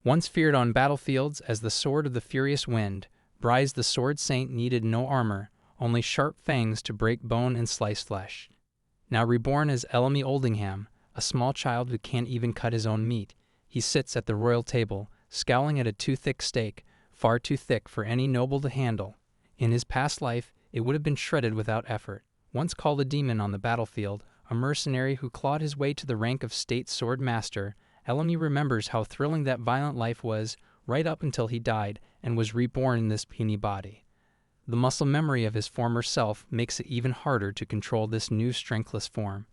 Once feared on battlefields as the sword of the furious wind, Bryce the Sword Saint needed no armor, only sharp fangs to break bone and slice flesh. Now reborn as Ellamy Oldingham, a small child who can't even cut his own meat, he sits at the royal table, scowling at a too thick steak, far too thick for any noble to handle. In his past life, it would have been shredded without effort. Once called a demon on the battlefield, a mercenary who clawed his way to the rank of state sword master, Ellamy remembers how thrilling that violent life was right up until he died and was reborn in this puny body. The muscle memory of his former self makes it even harder to control this new strengthless form.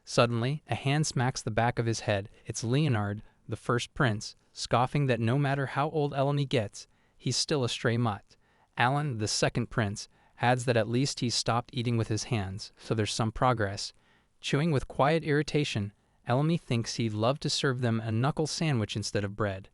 Suddenly, a hand smacks the back of his head. It's Leonard, the first prince, scoffing that no matter how old Ellamy gets, he's still a stray mutt. Alan, the second prince, adds that at least he's stopped eating with his hands, so there's some progress. Chewing with quiet irritation, Ellamy thinks he'd love to serve them a knuckle sandwich instead of bread.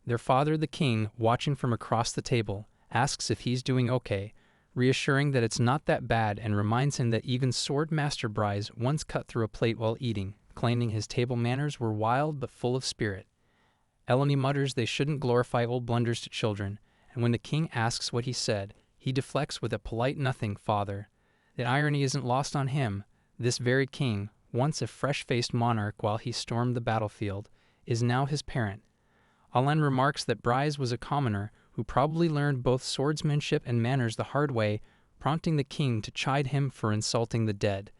Their father, the king, watching from across the table, asks if he's doing okay, reassuring that it's not that bad and reminds him that even Sword Master Bryce once cut through a plate while eating, claiming his table manners were wild but full of spirit. Ellamy mutters they shouldn't glorify old blunders to children, and when the king asks what he said, he deflects with a polite nothing, father. The irony isn't lost on him. This very king, once a fresh-faced monarch while he stormed the battlefield, is now his parent. Alan remarks that Bryce was a commoner who probably learned both swordsmanship and manners the hard way, prompting the king to chide him for insulting the dead,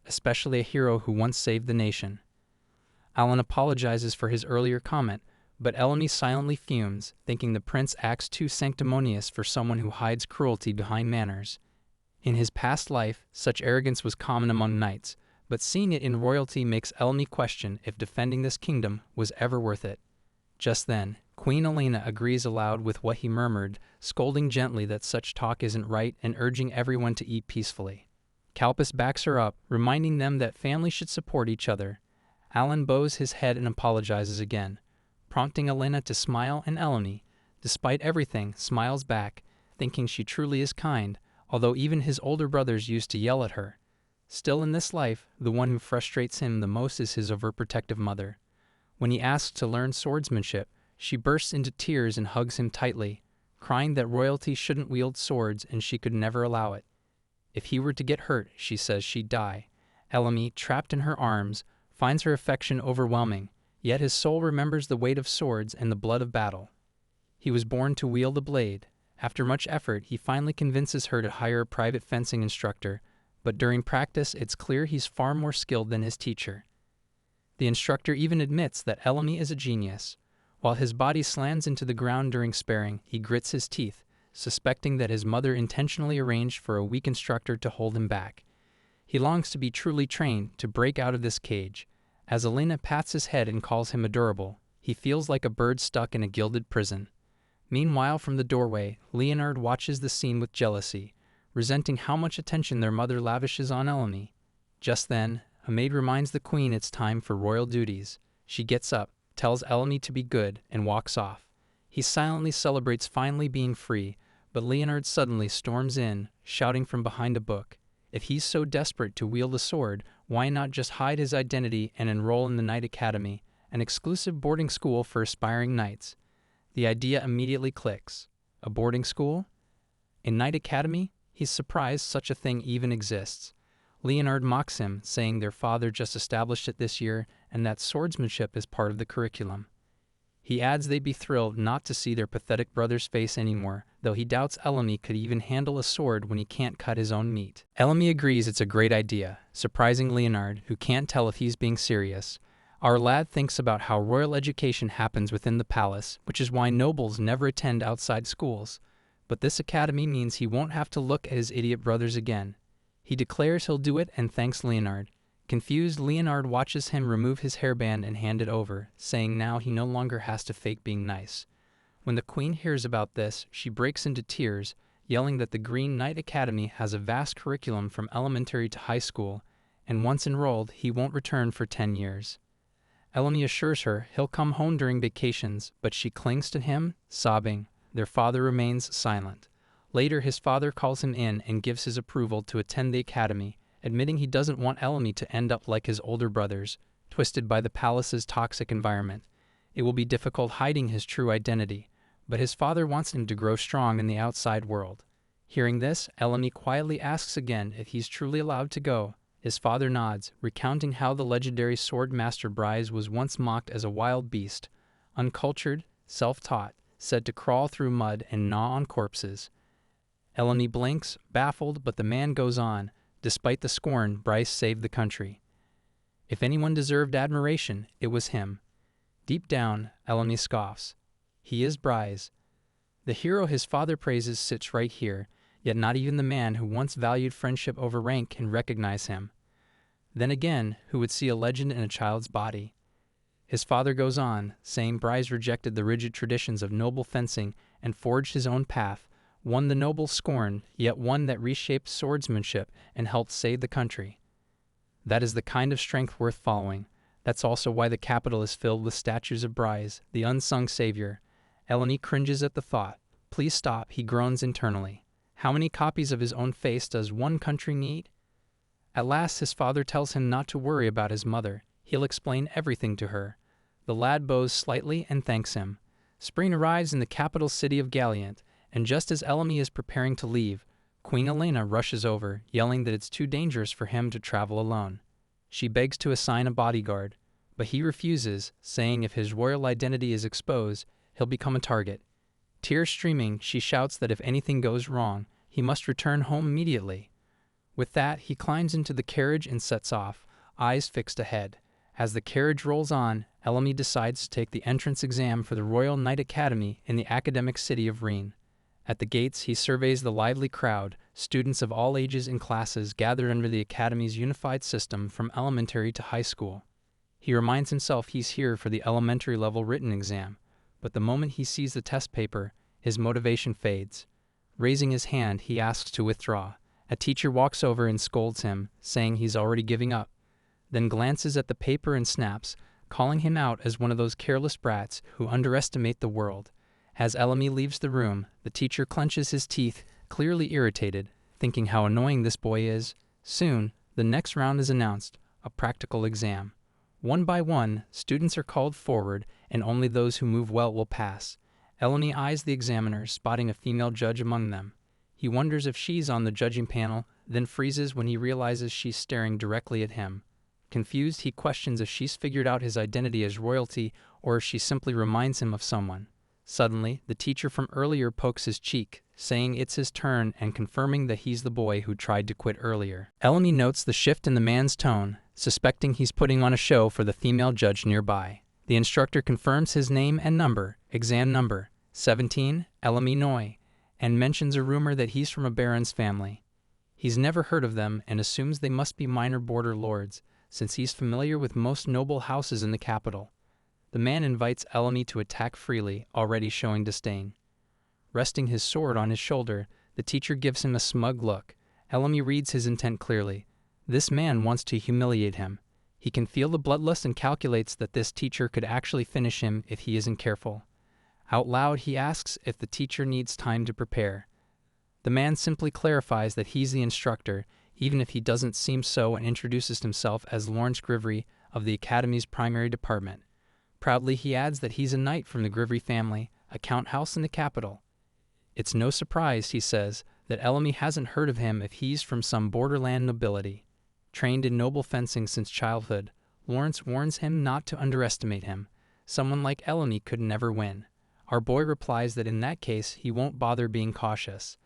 especially a hero who once saved the nation. Alan apologizes for his earlier comment, but Ellamy silently fumes, thinking the prince acts too sanctimonious for someone who hides cruelty behind manners. In his past life, such arrogance was common among knights, but seeing it in royalty makes Ellamy question if defending this kingdom was ever worth it. Just then, Queen Elena agrees aloud with what he murmured, scolding gently that such talk isn't right and urging everyone to eat peacefully. Calpus backs her up, reminding them that family should support each other. Alan bows his head and apologizes again, prompting Elena to smile, and Ellamy, despite everything, smiles back, thinking she truly is kind, although even his older brothers used to yell at her. Still in this life, the one who frustrates him the most is his overprotective mother. When he asks to learn swordsmanship, she bursts into tears and hugs him tightly, crying that royalty shouldn't wield swords and she could never allow it. If he were to get hurt, she says she'd die. Ellamy, trapped in her arms, finds her affection overwhelming, yet his soul remembers the weight of swords and the blood of battle. He was born to wield a blade. After much effort, he finally convinces her to hire a private fencing instructor, but during practice it's clear he's far more skilled than his teacher. The instructor even admits that Ellamy is a genius. While his body slams into the ground during sparring, he grits his teeth, suspecting that his mother intentionally arranged for a weak instructor to hold him back. He longs to be truly trained, to break out of this cage. As Elena pats his head and calls him adorable, he feels like a bird stuck in a gilded prison. Meanwhile, from the doorway, Leonard watches the scene with jealousy, resenting how much attention their mother lavishes on Ellamy. Just then, a maid reminds the queen it's time for royal duties. She gets up, tells Ellamy to be good, and walks off. He silently celebrates finally being free, but Leonard suddenly storms in, shouting from behind a book. If he's so desperate to wield a sword, why not just hide his identity and enroll in the Knight Academy, an exclusive boarding school for aspiring knights? The idea immediately clicks. A boarding school? A Knight Academy? He's surprised such a thing even exists. Leonard mocks him, saying their father just established it this year and that swordsmanship is part of the curriculum. He adds they'd be thrilled not to see their pathetic brother's face anymore, though he doubts Ellamy could even handle a sword when he can't cut his own meat. Ellamy agrees it's a great idea, surprising Leonard, who can't tell if he's being serious. Our lad thinks about how royal education happens within the palace, which is why nobles never attend outside schools. But this academy means he won't have to look at his idiot brothers again. He declares he'll do it and thanks Leonard. Confused, Leonard watches him remove his hairband and hand it over, saying now he no longer has to fake being nice. When the queen hears about this, she breaks into tears, yelling that the Green Knight Academy has a vast curriculum from elementary to high school, and once enrolled, he won't return for 10 years. Ellamy assures her he'll come home during vacations, but she clings to him, sobbing. Their father remains silent. Later, his father calls him in and gives his approval to attend the academy, admitting he doesn't want Ellamy to end up like his older brothers, twisted by the palace's toxic environment. It will be difficult hiding his true identity, but his father wants him to grow strong in the outside world. Hearing this, Elemi quietly asks again if he's truly allowed to go. His father nods, recounting how the legendary sword master Bryce was once mocked as a wild beast, uncultured, self-taught, said to crawl through mud and gnaw on corpses. Elemi blinks, baffled, but the man goes on. Despite the scorn, Bryce saved the country. If anyone deserved admiration, it was him. Deep down, Elemi scoffs. He is Bryce. The hero his father praises sits right here, yet not even the man who once valued friendship over rank can recognize him. Then again, who would see a legend in a child's body? His father goes on, saying Bryce rejected the rigid traditions of noble fencing and forged his own path, one the noble scorn, yet one that reshaped swordsmanship and helped save the country. That is the kind of strength worth following. That's also why the capital is filled with statues of Bryce, the unsung savior. Eleni cringes at the thought. Please stop, he groans internally. How many copies of his own face does one country need? At last his father tells him not to worry about his mother. He'll explain everything to her. The lad bows slightly and thanks him. Spring arrives in the capital city of Galliant, and just as Elemi is preparing to leave, Queen Elena rushes over, yelling that it's too dangerous for him to travel alone. She begs to assign a bodyguard, but he refuses, saying if his royal identity is exposed, he'll become a target. Tears streaming, she shouts that if anything goes wrong, he must return home immediately. With that, he climbs into the carriage and sets off, eyes fixed ahead. As the carriage rolls on, Elemi decides to take the entrance exam for the Royal Knight Academy in the academic city of Rein. At the gates, he surveys the lively crowd, students of all ages and classes gathered under the Academy's unified system from elementary to high school. He reminds himself he's here for the elementary-level written exam, but the moment he sees the test paper, his motivation fades. Raising his hand, he asks to withdraw. A teacher walks over and scolds him, saying he's already giving up, then glances at the paper and snaps, calling him out as one of those careless brats who underestimate the world. As Elemi leaves the room, the teacher clenches his teeth, clearly irritated, thinking how annoying this boy is. Soon, the next round is announced, a practical exam. One by one, students are called forward, and only those who move well will pass. Elemi eyes the examiners, spotting a female judge among them. He wonders if she's on the judging panel, then freezes when he realizes she's staring directly at him. Confused, he questions if she's figured out his identity as royalty or if she simply reminds him of someone. Suddenly, the teacher from earlier pokes his cheek, saying it's his turn and confirming that he's the boy who tried to quit earlier. Elemi notes the shift in the man's tone, suspecting he's putting on a show for the female judge nearby. The instructor confirms his name and number, exam number 17, Elemi Noi, and mentions a rumor that he's from a baron's family. He's never heard of them and assumes they must be minor border lords, since he's familiar with most noble houses in the capital. The man invites Elemi to attack freely, already showing disdain. Resting his sword on his shoulder, the teacher gives him a smug look. Elemi reads his intent clearly. This man wants to humiliate him. He can feel the bloodlust and calculates that this teacher could actually finish him if he isn't careful. Out loud, he asks if the teacher needs time to prepare. The man simply clarifies that he's the instructor, even if he doesn't seem so, and introduces himself as Lawrence Grivry of the Academy's primary department. Proudly, he adds that he's a knight from the Grivry family, a count house in the capital. It's no surprise, he says, that Elemi hasn't heard of him if he's from some borderland nobility. Trained in noble fencing since childhood, Lawrence warns him not to underestimate him. Someone like Elemi could never win. Our boy replies that in that case, he won't bother being cautious.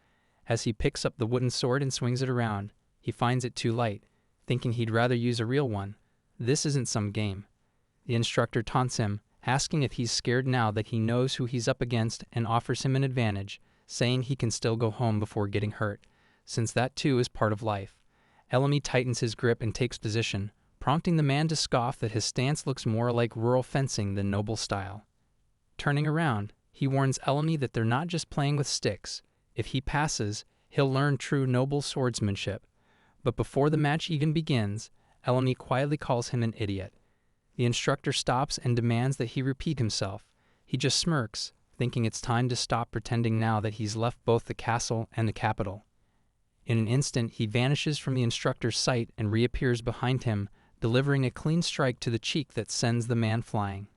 As he picks up the wooden sword and swings it around, he finds it too light, thinking he'd rather use a real one. This isn't some game. The instructor taunts him, asking if he's scared now that he knows who he's up against, and offers him an advantage, saying he can still go home before getting hurt, since that too is part of life. Elemi tightens his grip and takes position, prompting the man to scoff that his stance looks more like rural fencing than noble style. Turning around, he warns Elemi that they're not just playing with sticks. If he passes, he'll learn true noble swordsmanship. But before the match even begins, Elemi quietly calls him an idiot. The instructor stops and demands that he repeat himself. He just smirks, thinking it's time to stop pretending now that he's left both the castle and the capital. In an instant, he vanishes from the instructor's sight and reappears behind him, delivering a clean strike to the cheek that sends the man flying.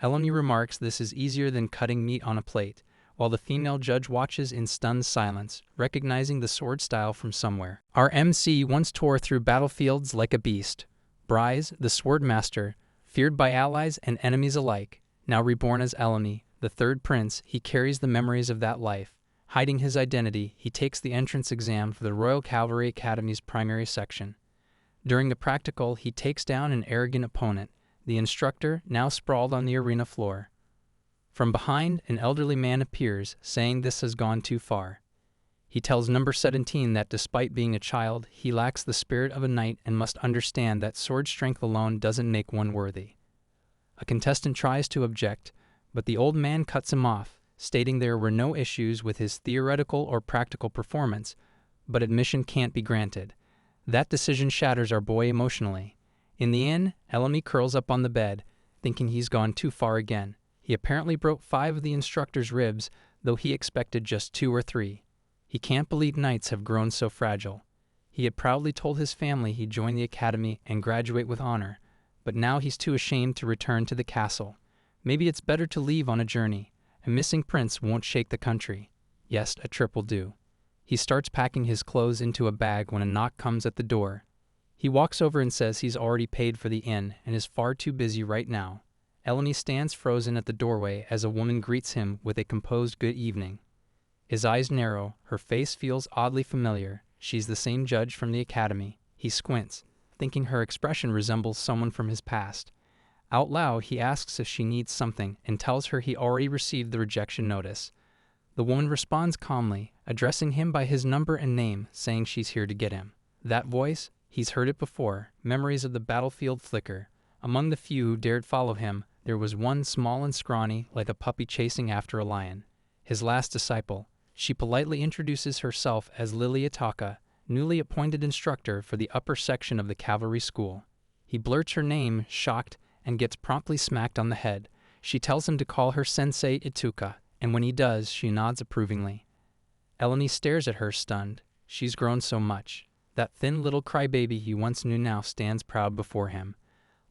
Eleni remarks this is easier than cutting meat on a plate, while the female judge watches in stunned silence, recognizing the sword style from somewhere. Our MC once tore through battlefields like a beast. Bryce, the swordmaster, feared by allies and enemies alike, now reborn as Eleni, the third prince, he carries the memories of that life. Hiding his identity, he takes the entrance exam for the Royal Cavalry Academy's primary section. During the practical, he takes down an arrogant opponent, the instructor, now sprawled on the arena floor. From behind, an elderly man appears, saying this has gone too far. He tells number 17 that despite being a child, he lacks the spirit of a knight and must understand that sword strength alone doesn't make one worthy. A contestant tries to object, but the old man cuts him off, stating there were no issues with his theoretical or practical performance, but admission can't be granted. That decision shatters our boy emotionally. In the end, Eleni curls up on the bed, thinking he's gone too far again. He apparently broke 5 of the instructor's ribs, though he expected just 2 or 3. He can't believe knights have grown so fragile. He had proudly told his family he'd join the academy and graduate with honor, but now he's too ashamed to return to the castle. Maybe it's better to leave on a journey. A missing prince won't shake the country. Yes, a trip will do. He starts packing his clothes into a bag when a knock comes at the door. He walks over and says he's already paid for the inn and is far too busy right now. Eleni stands frozen at the doorway as a woman greets him with a composed good evening. His eyes narrow, her face feels oddly familiar. She's the same judge from the academy. He squints, thinking her expression resembles someone from his past. Out loud, he asks if she needs something and tells her he already received the rejection notice. The woman responds calmly, addressing him by his number and name, saying she's here to get him. That voice? He's heard it before. Memories of the battlefield flicker. Among the few who dared follow him, there was one small and scrawny, like a puppy chasing after a lion. His last disciple. She politely introduces herself as Lilia Taka, newly appointed instructor for the upper section of the cavalry school. He blurts her name, shocked, and gets promptly smacked on the head. She tells him to call her Sensei Ituka, and when he does, she nods approvingly. Eleni stares at her, stunned. She's grown so much. That thin little crybaby he once knew now stands proud before him.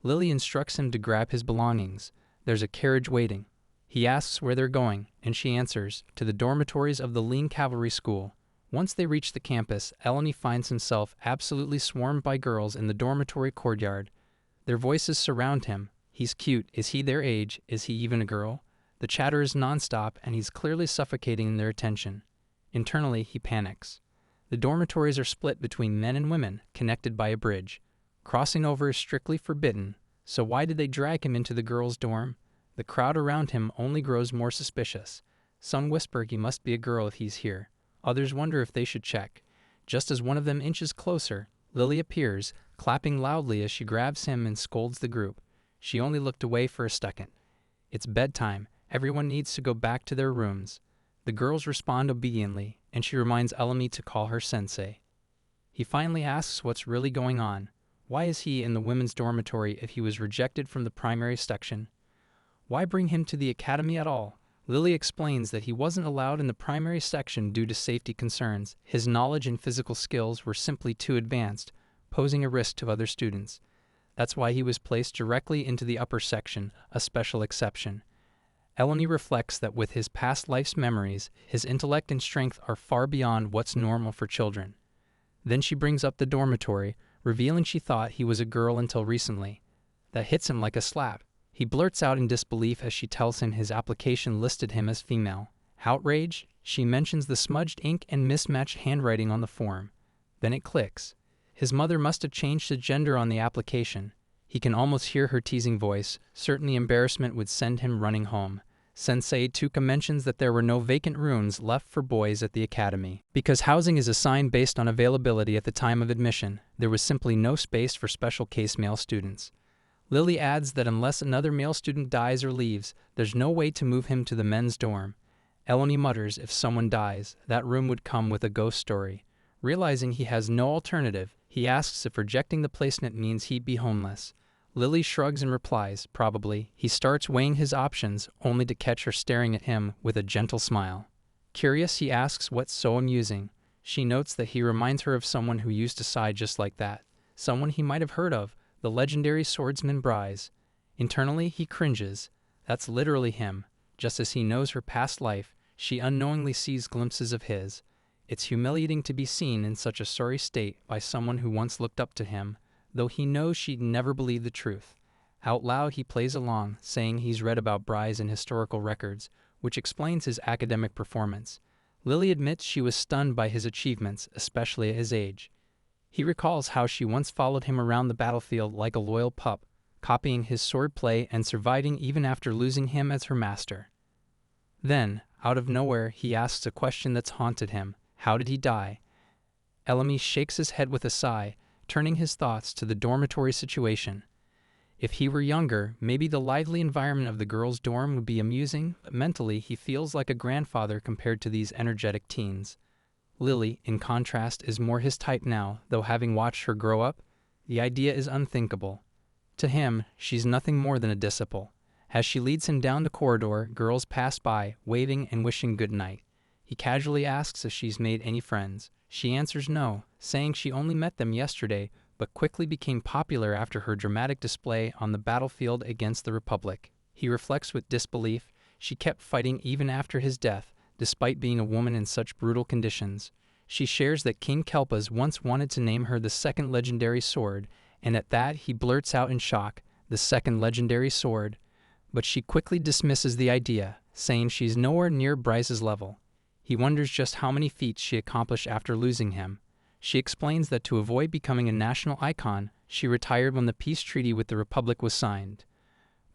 Lily instructs him to grab his belongings. There's a carriage waiting. He asks where they're going, and she answers, to the dormitories of the Lean Cavalry School. Once they reach the campus, Eleni finds himself absolutely swarmed by girls in the dormitory courtyard. Their voices surround him. He's cute. Is he their age? Is he even a girl? The chatter is nonstop, and he's clearly suffocating their attention. Internally, he panics. The dormitories are split between men and women, connected by a bridge. Crossing over is strictly forbidden, so why did they drag him into the girls' dorm? The crowd around him only grows more suspicious. Some whisper he must be a girl if he's here. Others wonder if they should check. Just as one of them inches closer, Lily appears, clapping loudly as she grabs him and scolds the group. She only looked away for a second. It's bedtime. Everyone needs to go back to their rooms. The girls respond obediently, and she reminds Eleni to call her sensei. He finally asks what's really going on. Why is he in the women's dormitory if he was rejected from the primary section? Why bring him to the academy at all? Lily explains that he wasn't allowed in the primary section due to safety concerns. His knowledge and physical skills were simply too advanced, posing a risk to other students. That's why he was placed directly into the upper section, a special exception. Eleni reflects that with his past life's memories, his intellect and strength are far beyond what's normal for children. Then she brings up the dormitory, revealing she thought he was a girl until recently. That hits him like a slap. He blurts out in disbelief as she tells him his application listed him as female. Outraged, she mentions the smudged ink and mismatched handwriting on the form. Then it clicks. His mother must have changed the gender on the application. He can almost hear her teasing voice. Certainly embarrassment would send him running home. Sensei Tuka mentions that there were no vacant rooms left for boys at the academy. Because housing is assigned based on availability at the time of admission, there was simply no space for special case male students. Lily adds that unless another male student dies or leaves, there's no way to move him to the men's dorm. Eleni mutters if someone dies, that room would come with a ghost story. Realizing he has no alternative, he asks if rejecting the placement means he'd be homeless. Lily shrugs and replies, probably. He starts weighing his options, only to catch her staring at him with a gentle smile. Curious, he asks what's so amusing. She notes that he reminds her of someone who used to sigh just like that. Someone he might have heard of, the legendary swordsman Bryce. Internally, he cringes. That's literally him. Just as he knows her past life, she unknowingly sees glimpses of his. It's humiliating to be seen in such a sorry state by someone who once looked up to him, though he knows she'd never believe the truth. Out loud he plays along, saying he's read about Bryce in historical records, which explains his academic performance. Lily admits she was stunned by his achievements, especially at his age. He recalls how she once followed him around the battlefield like a loyal pup, copying his swordplay and surviving even after losing him as her master. Then, out of nowhere, he asks a question that's haunted him. How did he die? Elamy shakes his head with a sigh, turning his thoughts to the dormitory situation. If he were younger, maybe the lively environment of the girls' dorm would be amusing, but mentally he feels like a grandfather compared to these energetic teens. Lily, in contrast, is more his type now, though having watched her grow up, the idea is unthinkable. To him, she's nothing more than a disciple. As she leads him down the corridor, girls pass by, waving and wishing good night. He casually asks if she's made any friends. She answers no, saying she only met them yesterday, but quickly became popular after her dramatic display on the battlefield against the Republic. He reflects with disbelief. She kept fighting even after his death, despite being a woman in such brutal conditions. She shares that King Kelpas once wanted to name her the second legendary sword, and at that he blurts out in shock, the second legendary sword. But she quickly dismisses the idea, saying she's nowhere near Bryce's level. He wonders just how many feats she accomplished after losing him. She explains that to avoid becoming a national icon, she retired when the peace treaty with the Republic was signed.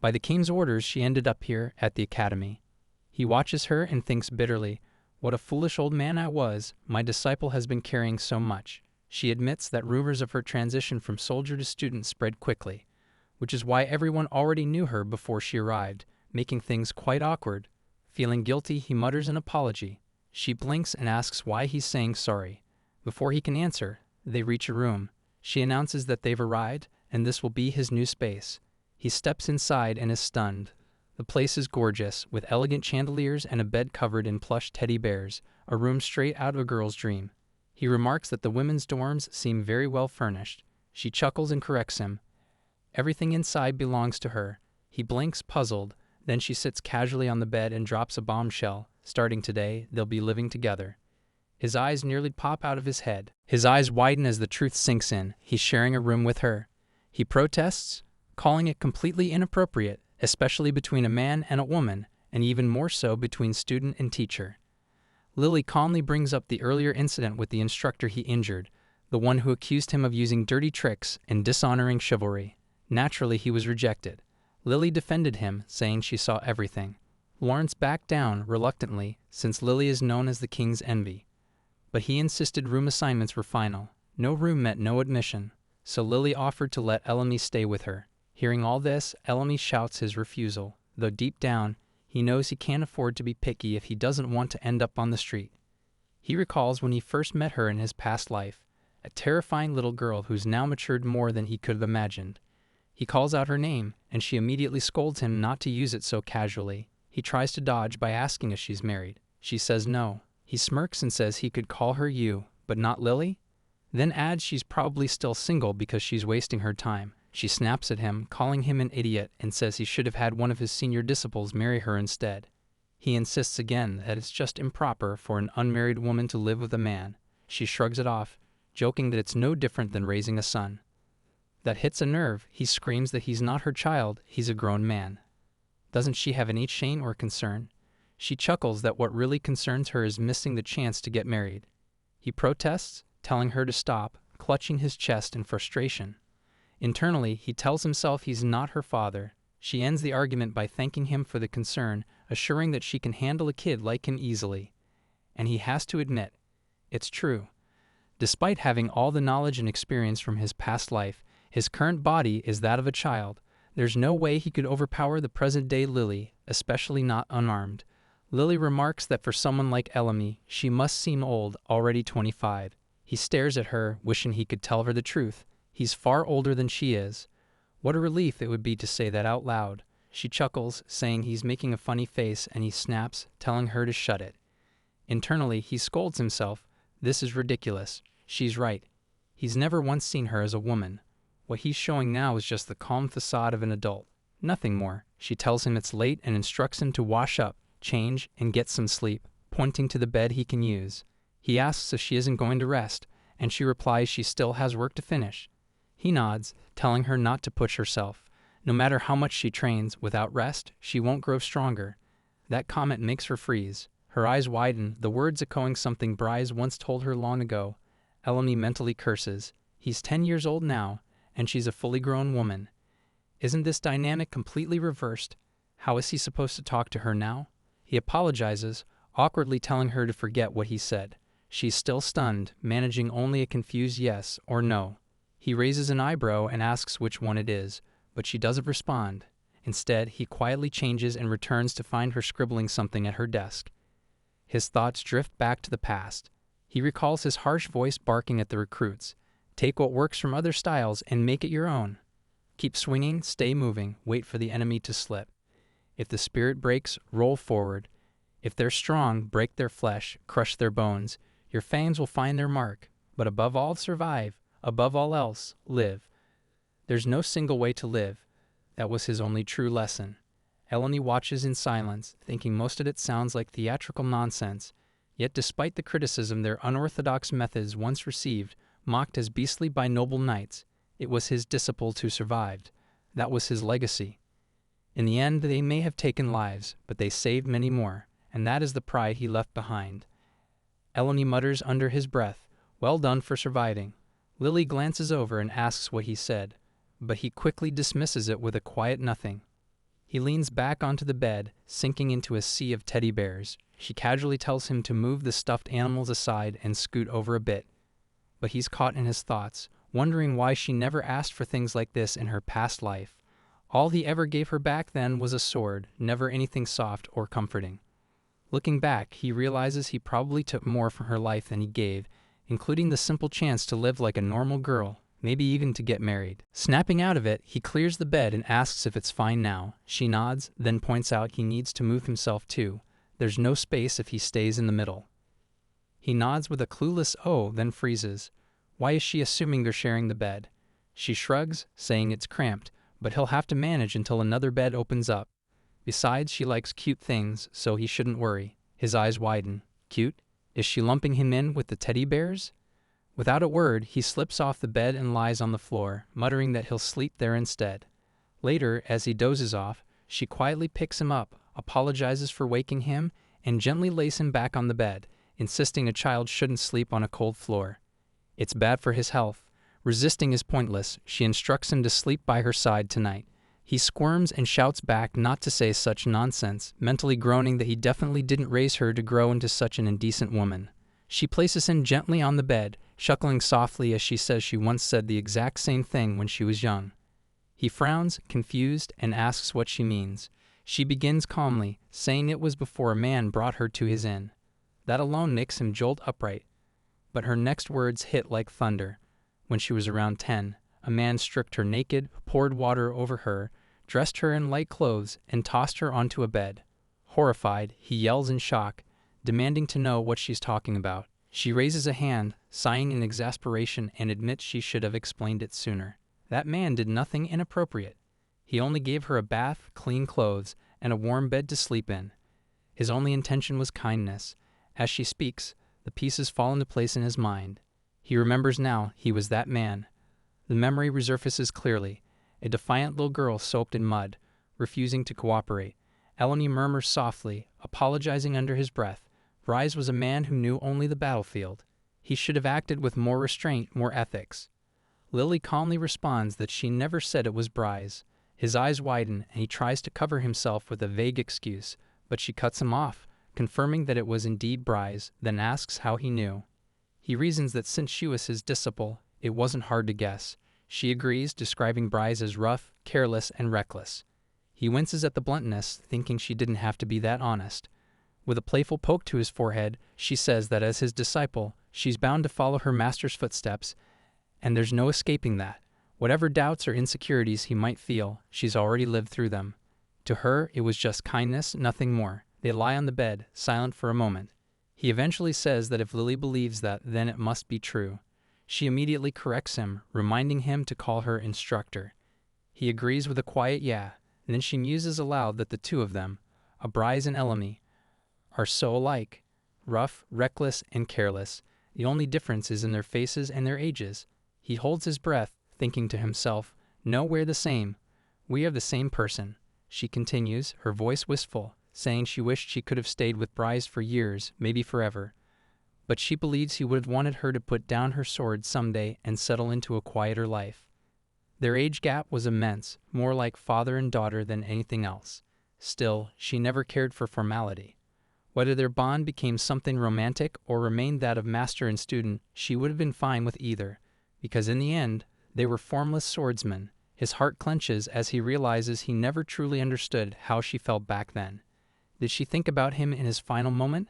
By the king's orders, she ended up here at the academy. He watches her and thinks bitterly, "What a foolish old man I was. My disciple has been carrying so much." She admits that rumors of her transition from soldier to student spread quickly, which is why everyone already knew her before she arrived, making things quite awkward. Feeling guilty, he mutters an apology. She blinks and asks why he's saying sorry. Before he can answer, they reach a room. She announces that they've arrived, and this will be his new space. He steps inside and is stunned. The place is gorgeous, with elegant chandeliers and a bed covered in plush teddy bears, a room straight out of a girl's dream. He remarks that the women's dorms seem very well furnished. She chuckles and corrects him. Everything inside belongs to her. He blinks, puzzled. Then she sits casually on the bed and drops a bombshell. Starting today, they'll be living together. His eyes nearly pop out of his head. His eyes widen as the truth sinks in. He's sharing a room with her. He protests, calling it completely inappropriate, especially between a man and a woman, and even more so between student and teacher. Lily calmly brings up the earlier incident with the instructor he injured, the one who accused him of using dirty tricks and dishonoring chivalry. Naturally, he was rejected. Lily defended him, saying she saw everything. Lawrence backed down, reluctantly, since Lily is known as the king's envy. But he insisted room assignments were final. No room meant no admission, so Lily offered to let Elamy stay with her. Hearing all this, Elamy shouts his refusal, though deep down, he knows he can't afford to be picky if he doesn't want to end up on the street. He recalls when he first met her in his past life, a terrifying little girl who's now matured more than he could have imagined. He calls out her name, and she immediately scolds him not to use it so casually. He tries to dodge by asking if she's married. She says no. He smirks and says he could call her you, but not Lily? Then adds she's probably still single because she's wasting her time. She snaps at him, calling him an idiot, and says he should have had one of his senior disciples marry her instead. He insists again that it's just improper for an unmarried woman to live with a man. She shrugs it off, joking that it's no different than raising a son. That hits a nerve. He screams that he's not her child, he's a grown man. Doesn't she have any shame or concern? She chuckles that what really concerns her is missing the chance to get married. He protests, telling her to stop, clutching his chest in frustration. Internally, he tells himself he's not her father. She ends the argument by thanking him for the concern, assuring that she can handle a kid like him easily. And he has to admit, it's true. Despite having all the knowledge and experience from his past life, his current body is that of a child. There's no way he could overpower the present-day Lily, especially not unarmed. Lily remarks that for someone like Elamy, she must seem old, already 25. He stares at her, wishing he could tell her the truth. He's far older than she is. What a relief it would be to say that out loud. She chuckles, saying he's making a funny face, and he snaps, telling her to shut it. Internally, he scolds himself. This is ridiculous. She's right. He's never once seen her as a woman. What he's showing now is just the calm facade of an adult. Nothing more. She tells him it's late and instructs him to wash up, change, and get some sleep, pointing to the bed he can use. He asks if she isn't going to rest, and she replies she still has work to finish. He nods, telling her not to push herself. No matter how much she trains, without rest, she won't grow stronger. That comment makes her freeze. Her eyes widen, the words echoing something Bryce once told her long ago. Elemi mentally curses. He's 10 years old now, and she's a fully grown woman. Isn't this dynamic completely reversed? How is he supposed to talk to her now? He apologizes, awkwardly telling her to forget what he said. She's still stunned, managing only a confused yes or no. He raises an eyebrow and asks which one it is, but she doesn't respond. Instead, he quietly changes and returns to find her scribbling something at her desk. His thoughts drift back to the past. He recalls his harsh voice barking at the recruits. Take what works from other styles and make it your own. Keep swinging, stay moving, wait for the enemy to slip. If the spirit breaks, roll forward. If they're strong, break their flesh, crush their bones. Your fangs will find their mark. But above all, survive. Above all else, live. There's no single way to live. That was his only true lesson. Eleni watches in silence, thinking most of it sounds like theatrical nonsense. Yet despite the criticism their unorthodox methods once received, mocked as beastly by noble knights, it was his disciples who survived. That was his legacy. In the end, they may have taken lives, but they saved many more, and that is the pride he left behind. Eleni mutters under his breath, "Well done for surviving." Lily glances over and asks what he said, but he quickly dismisses it with a quiet nothing. He leans back onto the bed, sinking into a sea of teddy bears. She casually tells him to move the stuffed animals aside and scoot over a bit. But he's caught in his thoughts, wondering why she never asked for things like this in her past life. All he ever gave her back then was a sword, never anything soft or comforting. Looking back, he realizes he probably took more from her life than he gave, including the simple chance to live like a normal girl, maybe even to get married. Snapping out of it, he clears the bed and asks if it's fine now. She nods, then points out he needs to move himself too. There's no space if he stays in the middle. He nods with a clueless "oh," then freezes. Why is she assuming they're sharing the bed? She shrugs, saying it's cramped, but he'll have to manage until another bed opens up. Besides, she likes cute things, so he shouldn't worry. His eyes widen. Cute? Is she lumping him in with the teddy bears? Without a word, he slips off the bed and lies on the floor, muttering that he'll sleep there instead. Later, as he dozes off, she quietly picks him up, apologizes for waking him, and gently lays him back on the bed, insisting a child shouldn't sleep on a cold floor. It's bad for his health. Resisting is pointless. She instructs him to sleep by her side tonight. He squirms and shouts back not to say such nonsense, mentally groaning that he definitely didn't raise her to grow into such an indecent woman. She places him gently on the bed, chuckling softly as she says she once said the exact same thing when she was young. He frowns, confused, and asks what she means. She begins calmly, saying it was before a man brought her to his inn. That alone makes him jolt upright. But her next words hit like thunder. When she was around 10, a man stripped her naked, poured water over her, dressed her in light clothes, and tossed her onto a bed. Horrified, he yells in shock, demanding to know what she's talking about. She raises a hand, sighing in exasperation, and admits she should have explained it sooner. That man did nothing inappropriate. He only gave her a bath, clean clothes, and a warm bed to sleep in. His only intention was kindness. As she speaks, the pieces fall into place in his mind. He remembers now he was that man. The memory resurfaces clearly. A defiant little girl soaked in mud, refusing to cooperate. Eleni murmurs softly, apologizing under his breath. Bryce was a man who knew only the battlefield. He should have acted with more restraint, more ethics. Lily calmly responds that she never said it was Bryce. His eyes widen, and he tries to cover himself with a vague excuse, but she cuts him off, confirming that it was indeed Bryce, then asks how he knew. He reasons that since she was his disciple, it wasn't hard to guess. She agrees, describing Bryce as rough, careless, and reckless. He winces at the bluntness, thinking she didn't have to be that honest. With a playful poke to his forehead, she says that as his disciple, she's bound to follow her master's footsteps, and there's no escaping that. Whatever doubts or insecurities he might feel, she's already lived through them. To her, it was just kindness, nothing more. They lie on the bed, silent for a moment. He eventually says that if Lily believes that, then it must be true. She immediately corrects him, reminding him to call her instructor. He agrees with a quiet yeah, and then she muses aloud that the two of them, a Bryce and Elemi, are so alike, rough, reckless, and careless. The only difference is in their faces and their ages. He holds his breath, thinking to himself, "No, we're the same. We are the same person." She continues, her voice wistful, saying she wished she could have stayed with Bryce for years, maybe forever. But she believes he would have wanted her to put down her sword someday and settle into a quieter life. Their age gap was immense, more like father and daughter than anything else. Still, she never cared for formality. Whether their bond became something romantic or remained that of master and student, she would have been fine with either, because in the end, they were formless swordsmen. His heart clenches as he realizes he never truly understood how she felt back then. Did she think about him in his final moment?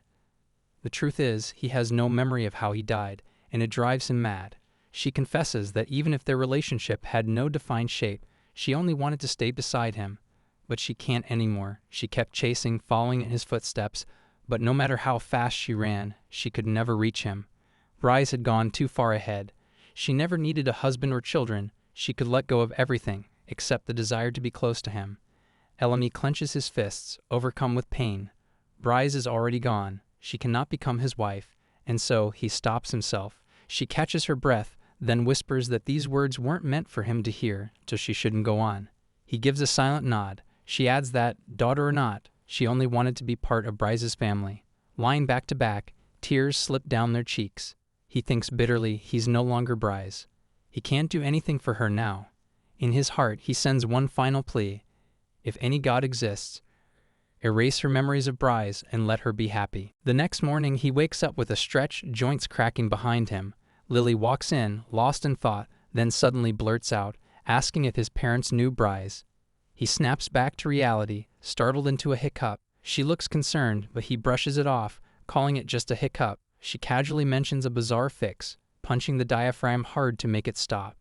The truth is, he has no memory of how he died, and it drives him mad. She confesses that even if their relationship had no defined shape, she only wanted to stay beside him. But she can't anymore. She kept chasing, following in his footsteps, but no matter how fast she ran, she could never reach him. Bryce had gone too far ahead. She never needed a husband or children. She could let go of everything, except the desire to be close to him. Elemi clenches his fists, overcome with pain. Bryce is already gone. She cannot become his wife, and so he stops himself. She catches her breath, then whispers that these words weren't meant for him to hear, so she shouldn't go on. He gives a silent nod. She adds that, daughter or not, she only wanted to be part of Bryce's family. Lying back to back, tears slip down their cheeks. He thinks bitterly he's no longer Bryce. He can't do anything for her now. In his heart, he sends one final plea. If any God exists, erase her memories of Bryce and let her be happy. The next morning, he wakes up with a stretch, joints cracking behind him. Lily walks in, lost in thought, then suddenly blurts out, asking if his parents knew Bryce. He snaps back to reality, startled into a hiccup. She looks concerned, but he brushes it off, calling it just a hiccup. She casually mentions a bizarre fix, punching the diaphragm hard to make it stop.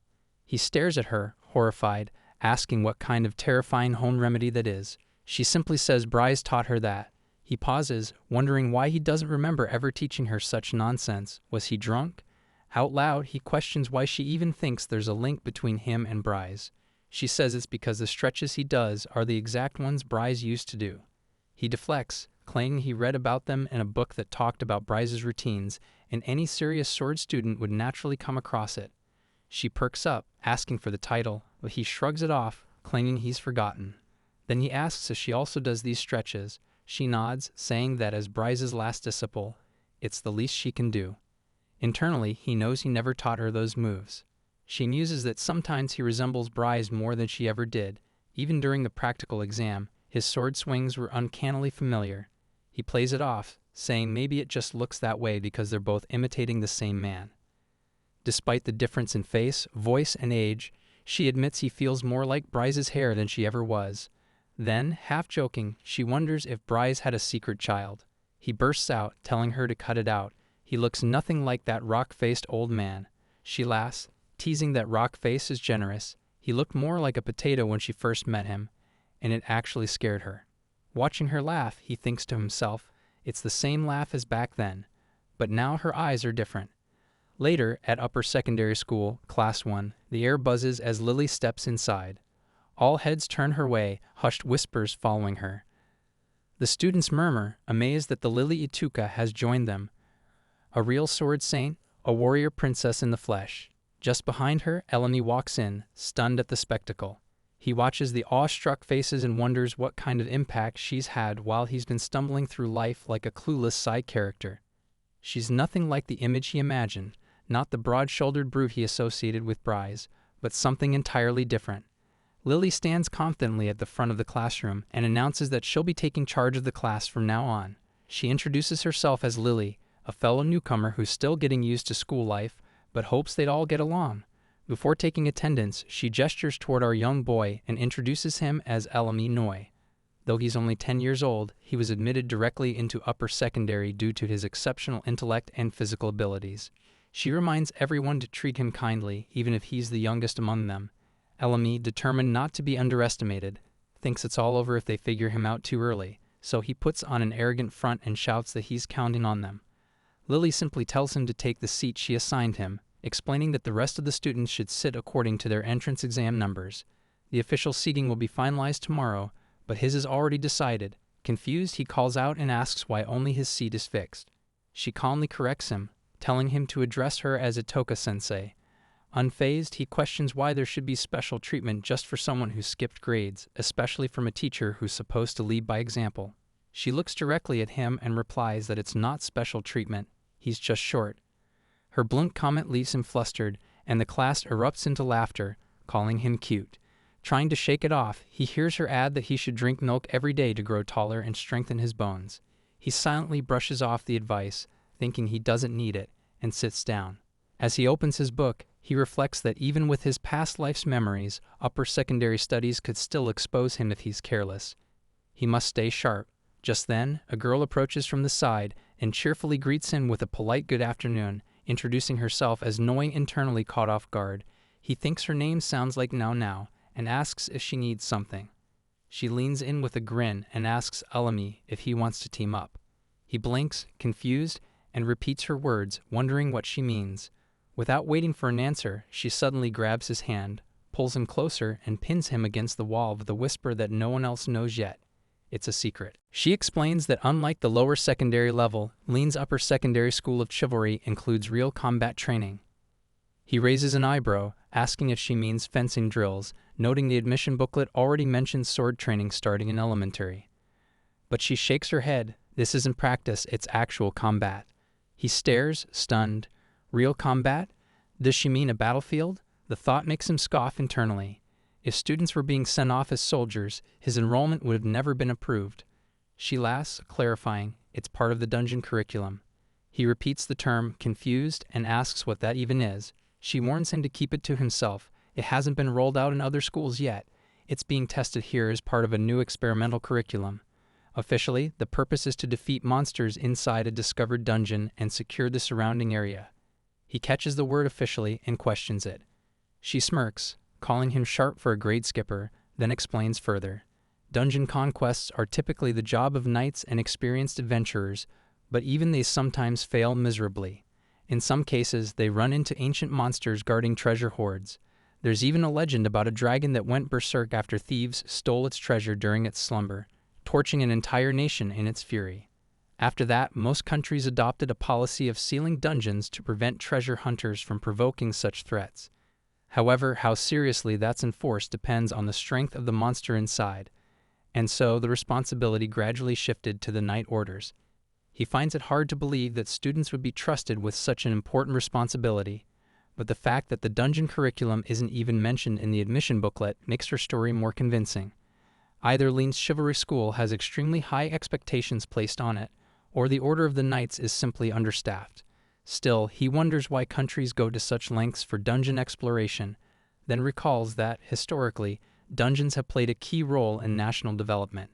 He stares at her, horrified, asking what kind of terrifying home remedy that is. She simply says Bryce taught her that. He pauses, wondering why he doesn't remember ever teaching her such nonsense. Was he drunk? Out loud, he questions why she even thinks there's a link between him and Bryce. She says it's because the stretches he does are the exact ones Bryce used to do. He deflects, claiming he read about them in a book that talked about Bryce's routines, and any serious sword student would naturally come across it. She perks up, asking for the title, but he shrugs it off, claiming he's forgotten. Then he asks if she also does these stretches. She nods, saying that as Bryce's last disciple, it's the least she can do. Internally, he knows he never taught her those moves. She muses that sometimes he resembles Bryce more than she ever did. Even during the practical exam, his sword swings were uncannily familiar. He plays it off, saying maybe it just looks that way because they're both imitating the same man. Despite the difference in face, voice, and age, she admits he feels more like Bryce's hair than she ever was. Then, half joking, she wonders if Bryce had a secret child. He bursts out, telling her to cut it out. He looks nothing like that rock-faced old man. She laughs, teasing that rock-face is generous. He looked more like a potato when she first met him, and it actually scared her. Watching her laugh, he thinks to himself, it's the same laugh as back then, but now her eyes are different. Later, at upper secondary school, Class 1, the air buzzes as Lily steps inside. All heads turn her way, hushed whispers following her. The students murmur, amazed that the Lily Ituka has joined them. A real sword saint, a warrior princess in the flesh. Just behind her, Elemi walks in, stunned at the spectacle. He watches the awestruck faces and wonders what kind of impact she's had while he's been stumbling through life like a clueless side character. She's nothing like the image he imagined, not the broad-shouldered brute he associated with Bryce, but something entirely different. Lily stands confidently at the front of the classroom and announces that she'll be taking charge of the class from now on. She introduces herself as Lily, a fellow newcomer who's still getting used to school life, but hopes they'd all get along. Before taking attendance, she gestures toward our young boy and introduces him as Elemi Noi. Though he's only 10 years old, he was admitted directly into upper secondary due to his exceptional intellect and physical abilities. She reminds everyone to treat him kindly, even if he's the youngest among them. Elemi, determined not to be underestimated, thinks it's all over if they figure him out too early, so he puts on an arrogant front and shouts that he's counting on them. Lily simply tells him to take the seat she assigned him, explaining that the rest of the students should sit according to their entrance exam numbers. The official seating will be finalized tomorrow, but his is already decided. Confused, he calls out and asks why only his seat is fixed. She calmly corrects him, telling him to address her as Itoka-sensei. Unfazed, he questions why there should be special treatment just for someone who skipped grades, especially from a teacher who's supposed to lead by example. She looks directly at him and replies that it's not special treatment, he's just short. Her blunt comment leaves him flustered, and the class erupts into laughter, calling him cute. Trying to shake it off, he hears her add that he should drink milk every day to grow taller and strengthen his bones. He silently brushes off the advice, thinking he doesn't need it, and sits down. As he opens his book, he reflects that even with his past life's memories, upper secondary studies could still expose him if he's careless. He must stay sharp. Just then, a girl approaches from the side and cheerfully greets him with a polite good afternoon, introducing herself as knowing internally caught off guard. He thinks her name sounds like Now Now and asks if she needs something. She leans in with a grin and asks Elemi if he wants to team up. He blinks, confused, and repeats her words, wondering what she means. Without waiting for an answer, she suddenly grabs his hand, pulls him closer, and pins him against the wall with a whisper that no one else knows yet. It's a secret. She explains that unlike the lower secondary level, Lean's upper secondary school of chivalry includes real combat training. He raises an eyebrow, asking if she means fencing drills, noting the admission booklet already mentions sword training starting in elementary. But she shakes her head. This isn't practice, it's actual combat. He stares, stunned. Real combat? Does she mean a battlefield? The thought makes him scoff internally. If students were being sent off as soldiers, his enrollment would have never been approved. She laughs, clarifying, it's part of the dungeon curriculum. He repeats the term, confused, and asks what that even is. She warns him to keep it to himself. It hasn't been rolled out in other schools yet. It's being tested here as part of a new experimental curriculum. Officially, the purpose is to defeat monsters inside a discovered dungeon and secure the surrounding area. He catches the word officially and questions it. She smirks, calling him sharp for a grade skipper, then explains further. Dungeon conquests are typically the job of knights and experienced adventurers, but even they sometimes fail miserably. In some cases, they run into ancient monsters guarding treasure hoards. There's even a legend about a dragon that went berserk after thieves stole its treasure during its slumber, torching an entire nation in its fury. After that, most countries adopted a policy of sealing dungeons to prevent treasure hunters from provoking such threats. However, how seriously that's enforced depends on the strength of the monster inside, and so the responsibility gradually shifted to the Knight Orders. He finds it hard to believe that students would be trusted with such an important responsibility, but the fact that the dungeon curriculum isn't even mentioned in the admission booklet makes her story more convincing. Either Lean's chivalry school has extremely high expectations placed on it, or the Order of the Knights is simply understaffed. Still, he wonders why countries go to such lengths for dungeon exploration, then recalls that, historically, dungeons have played a key role in national development.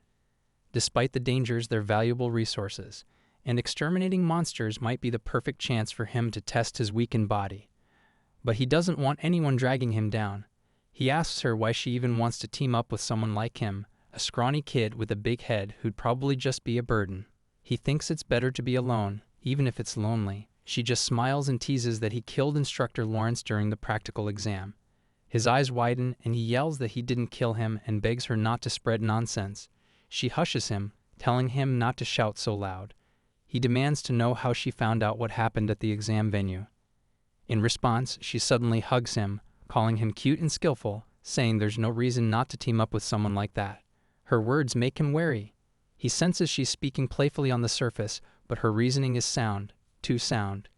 Despite the dangers, they're valuable resources, and exterminating monsters might be the perfect chance for him to test his weakened body. But he doesn't want anyone dragging him down. He asks her why she even wants to team up with someone like him, a scrawny kid with a big head who'd probably just be a burden. He thinks it's better to be alone, even if it's lonely. She just smiles and teases that he killed instructor Lawrence during the practical exam. His eyes widen and he yells that he didn't kill him and begs her not to spread nonsense. She hushes him, telling him not to shout so loud. He demands to know how she found out what happened at the exam venue. In response, she suddenly hugs him, calling him cute and skillful, saying there's no reason not to team up with someone like that. Her words make him wary. He senses she's speaking playfully on the surface, but her reasoning is sound, too sound.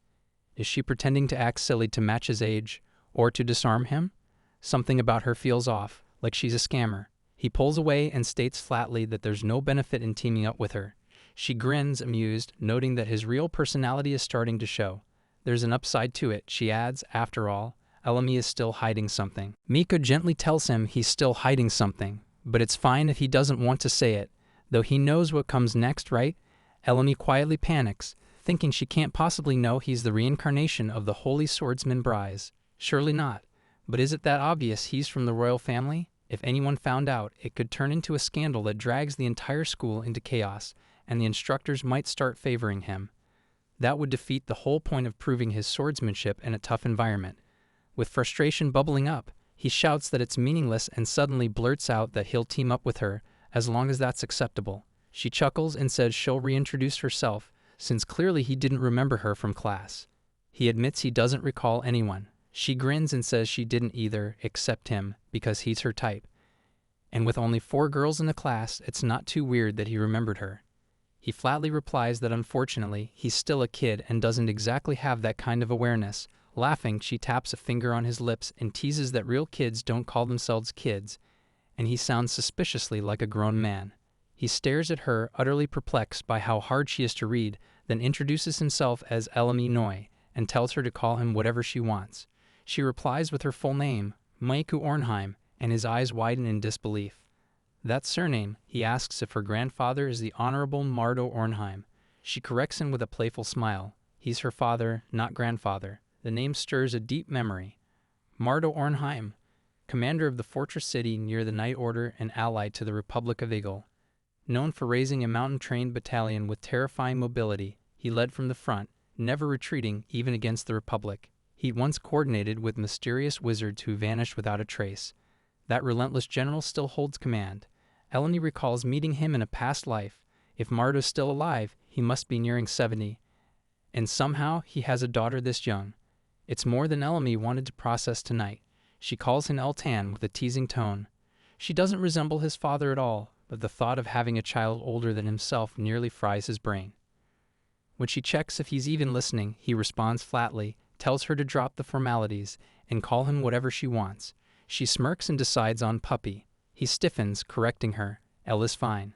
Is she pretending to act silly to match his age, or to disarm him? Something about her feels off, like she's a scammer. He pulls away and states flatly that there's no benefit in teaming up with her. She grins, amused, noting that his real personality is starting to show. There's an upside to it, she adds, after all, Elemi is still hiding something. Mika gently tells him he's still hiding something, but it's fine if he doesn't want to say it, though he knows what comes next, right? Elemi quietly panics, thinking she can't possibly know he's the reincarnation of the holy swordsman Bryce. Surely not. But is it that obvious he's from the royal family? If anyone found out, it could turn into a scandal that drags the entire school into chaos, and the instructors might start favoring him. That would defeat the whole point of proving his swordsmanship in a tough environment. With frustration bubbling up, He shouts that it's meaningless and suddenly blurts out that he'll team up with her, as long as that's acceptable. She chuckles and says she'll reintroduce herself, since clearly he didn't remember her from class. He admits he doesn't recall anyone. She grins and says she didn't either, except him, because he's her type. And with only 4 girls in the class, it's not too weird that he remembered her. He flatly replies that unfortunately, he's still a kid and doesn't exactly have that kind of awareness. Laughing, she taps a finger on his lips and teases that real kids don't call themselves kids, and he sounds suspiciously like a grown man. He stares at her, utterly perplexed by how hard she is to read, then introduces himself as Elemi Noi, and tells her to call him whatever she wants. She replies with her full name, Maiku Ornheim, and his eyes widen in disbelief. That surname, he asks if her grandfather is the Honorable Mardo Ornheim. She corrects him with a playful smile. He's her father, not grandfather. The name stirs a deep memory. Mardo Ornheim, commander of the fortress city near the Night Order and allied to the Republic of Eagle. Known for raising a mountain-trained battalion with terrifying mobility, he led from the front, never retreating even against the Republic. He once coordinated with mysterious wizards who vanished without a trace. That relentless general still holds command. Eleni recalls meeting him in a past life. If Mardo's still alive, he must be nearing 70. And somehow, he has a daughter this young. It's more than Elemi wanted to process tonight. She calls him Eltan with a teasing tone. She doesn't resemble his father at all, but the thought of having a child older than himself nearly fries his brain. When she checks if he's even listening, he responds flatly, tells her to drop the formalities, and call him whatever she wants. She smirks and decides on puppy. He stiffens, correcting her. El is fine.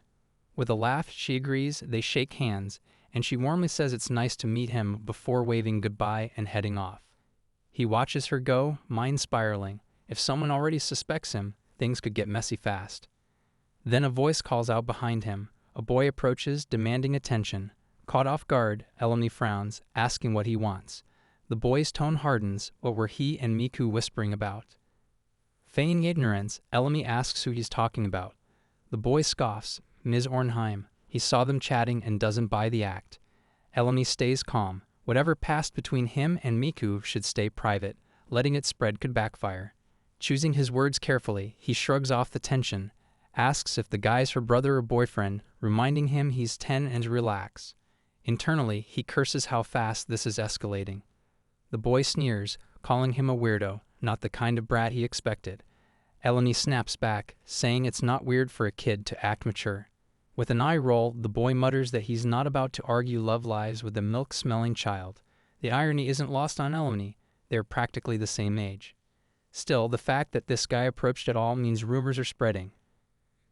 With a laugh, she agrees, they shake hands, and she warmly says it's nice to meet him before waving goodbye and heading off. He watches her go, mind spiraling. If someone already suspects him, things could get messy fast. Then a voice calls out behind him. A boy approaches, demanding attention. Caught off guard, Eleni frowns, asking what he wants. The boy's tone hardens. What were he and Miku whispering about? Feigning ignorance, Elemi asks who he's talking about. The boy scoffs. Ms. Ornheim. He saw them chatting and doesn't buy the act. Elemi stays calm. Whatever passed between him and Miku should stay private. Letting it spread could backfire. Choosing his words carefully, he shrugs off the tension, asks if the guy's her brother or boyfriend, reminding him he's 10 and to relax. Internally, he curses how fast this is escalating. The boy sneers, calling him a weirdo, not the kind of brat he expected. Eleni snaps back, saying it's not weird for a kid to act mature. With an eye roll, the boy mutters that he's not about to argue love lives with a milk-smelling child. The irony isn't lost on Eleni. They're practically the same age. Still, the fact that this guy approached at all means rumors are spreading.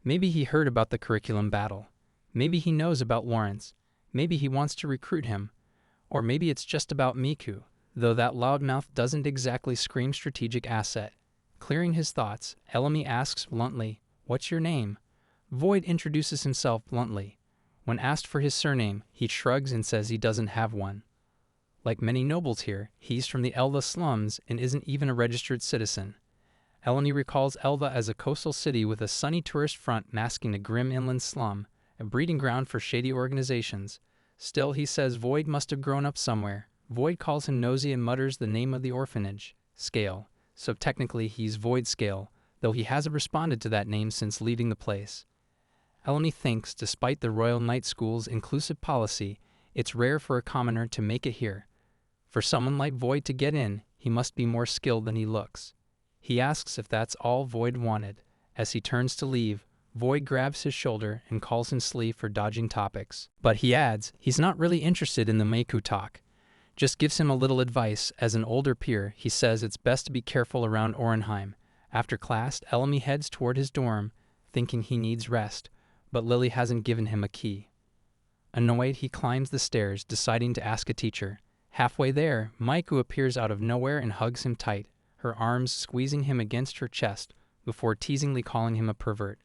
Maybe he heard about the curriculum battle. Maybe he knows about Lawrence. Maybe he wants to recruit him. Or maybe it's just about Miku, though that loudmouth doesn't exactly scream strategic asset. Clearing his thoughts, Elemi asks bluntly, "What's your name?" Void introduces himself bluntly. When asked for his surname, he shrugs and says he doesn't have one. Like many nobles here, he's from the Elva slums and isn't even a registered citizen. Eleni recalls Elva as a coastal city with a sunny tourist front masking a grim inland slum, a breeding ground for shady organizations. Still, he says Void must have grown up somewhere. Void calls him nosy and mutters the name of the orphanage, Scale. So technically he's Void Scale, though he hasn't responded to that name since leaving the place. Eleni thinks, despite the Royal Night School's inclusive policy, it's rare for a commoner to make it here. For someone like Void to get in, he must be more skilled than he looks. He asks if that's all Void wanted. As he turns to leave, Void grabs his shoulder and calls him sleeve for dodging topics. But he adds, he's not really interested in the Meiku talk. Just gives him a little advice. As an older peer, he says it's best to be careful around Ornheim. After class, Elemi heads toward his dorm, thinking he needs rest, but Lily hasn't given him a key. Annoyed, he climbs the stairs, deciding to ask a teacher. Halfway there, Maiku appears out of nowhere and hugs him tight, her arms squeezing him against her chest, before teasingly calling him a pervert.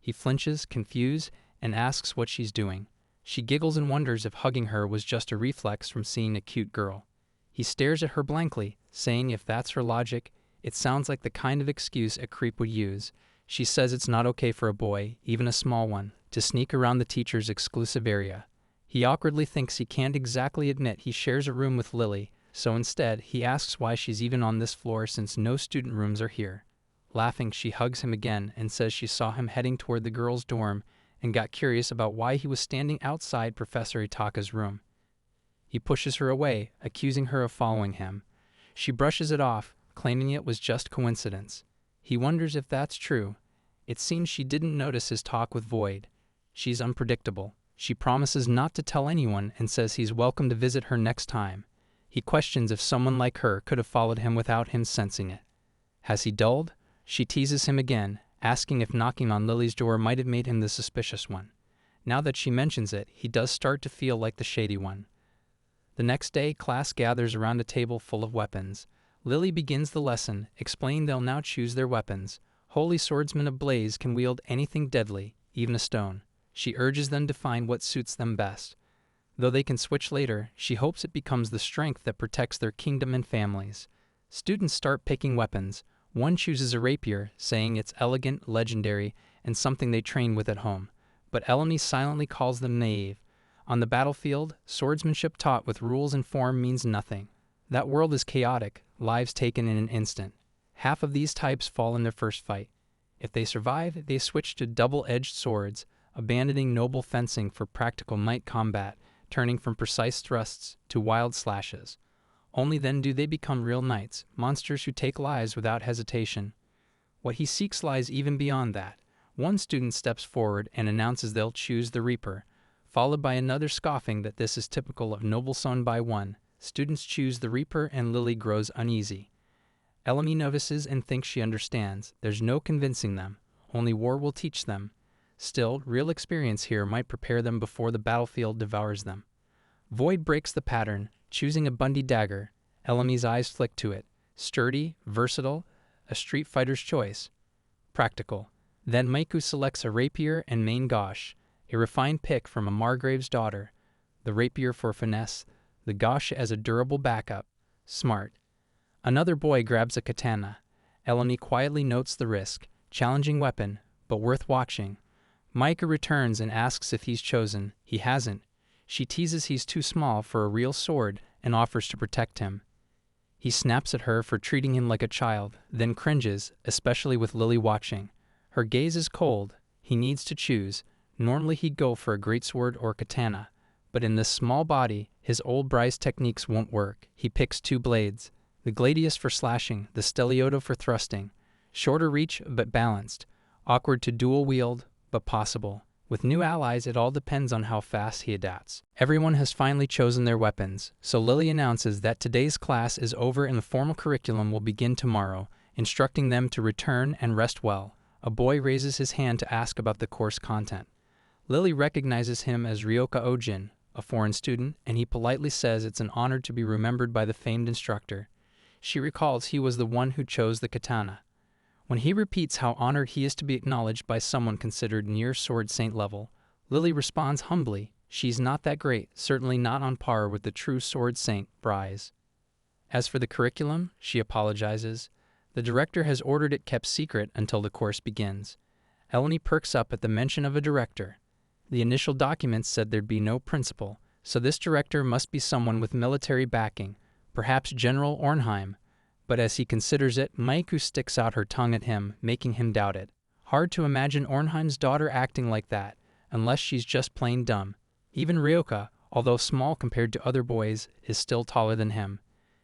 He flinches, confused, and asks what she's doing. She giggles and wonders if hugging her was just a reflex from seeing a cute girl. He stares at her blankly, saying if that's her logic, it sounds like the kind of excuse a creep would use. She says it's not okay for a boy, even a small one, to sneak around the teacher's exclusive area. He awkwardly thinks he can't exactly admit he shares a room with Lily, so instead he asks why she's even on this floor since no student rooms are here. Laughing, she hugs him again and says she saw him heading toward the girls' dorm and got curious about why he was standing outside Professor Itaka's room. He pushes her away, accusing her of following him. She brushes it off, claiming it was just coincidence. He wonders if that's true. It seems she didn't notice his talk with Void. She's unpredictable. She promises not to tell anyone and says he's welcome to visit her next time. He questions if someone like her could have followed him without him sensing it. Has he dulled? She teases him again, asking if knocking on Lily's door might have made him the suspicious one. Now that she mentions it, he does start to feel like the shady one. The next day, class gathers around a table full of weapons. Lily begins the lesson, explaining they'll now choose their weapons. Holy swordsmen of Blaze can wield anything deadly, even a stone. She urges them to find what suits them best. Though they can switch later, she hopes it becomes the strength that protects their kingdom and families. Students start picking weapons. One chooses a rapier, saying it's elegant, legendary, and something they train with at home. But Eleni silently calls them naive. On the battlefield, swordsmanship taught with rules and form means nothing. That world is chaotic, lives taken in an instant. Half of these types fall in their first fight. If they survive, they switch to double-edged swords, abandoning noble fencing for practical knight combat, turning from precise thrusts to wild slashes. Only then do they become real knights, monsters who take lives without hesitation. What he seeks lies even beyond that. One student steps forward and announces they'll choose the Reaper, followed by another scoffing that this is typical of noble son by one. Students choose the Reaper and Lily grows uneasy. Eleni notices and thinks she understands. There's no convincing them. Only war will teach them. Still, real experience here might prepare them before the battlefield devours them. Void breaks the pattern, choosing a Bundy dagger. Eleni's eyes flick to it. Sturdy, versatile, a street fighter's choice. Practical. Then Maiku selects a rapier and main gauche, a refined pick from a Margrave's daughter. The rapier for finesse, the gauche as a durable backup. Smart. Another boy grabs a katana. Eleni quietly notes the risk. Challenging weapon, but worth watching. Micah returns and asks if he's chosen. He hasn't. She teases he's too small for a real sword and offers to protect him. He snaps at her for treating him like a child, then cringes, especially with Lily watching. Her gaze is cold. He needs to choose. Normally he'd go for a greatsword or katana, but in this small body, his old Bryce techniques won't work. He picks two blades, the gladius for slashing, the steliota for thrusting. Shorter reach, but balanced. Awkward to dual wield, but possible. With new allies, it all depends on how fast he adapts. Everyone has finally chosen their weapons, so Lily announces that today's class is over and the formal curriculum will begin tomorrow, instructing them to return and rest well. A boy raises his hand to ask about the course content. Lily recognizes him as Ryoka Ojin, a foreign student, and he politely says it's an honor to be remembered by the famed instructor. She recalls he was the one who chose the katana. When he repeats how honored he is to be acknowledged by someone considered near sword saint level, Lily responds humbly, she's not that great, certainly not on par with the true sword saint, Bryce. As for the curriculum, she apologizes. The director has ordered it kept secret until the course begins. Eleni perks up at the mention of a director. The initial documents said there'd be no principal, so this director must be someone with military backing, perhaps General Ornheim. But as he considers it, Maiku sticks out her tongue at him, making him doubt it. Hard to imagine Ornheim's daughter acting like that, unless she's just plain dumb. Even Ryoka, although small compared to other boys, is still taller than him.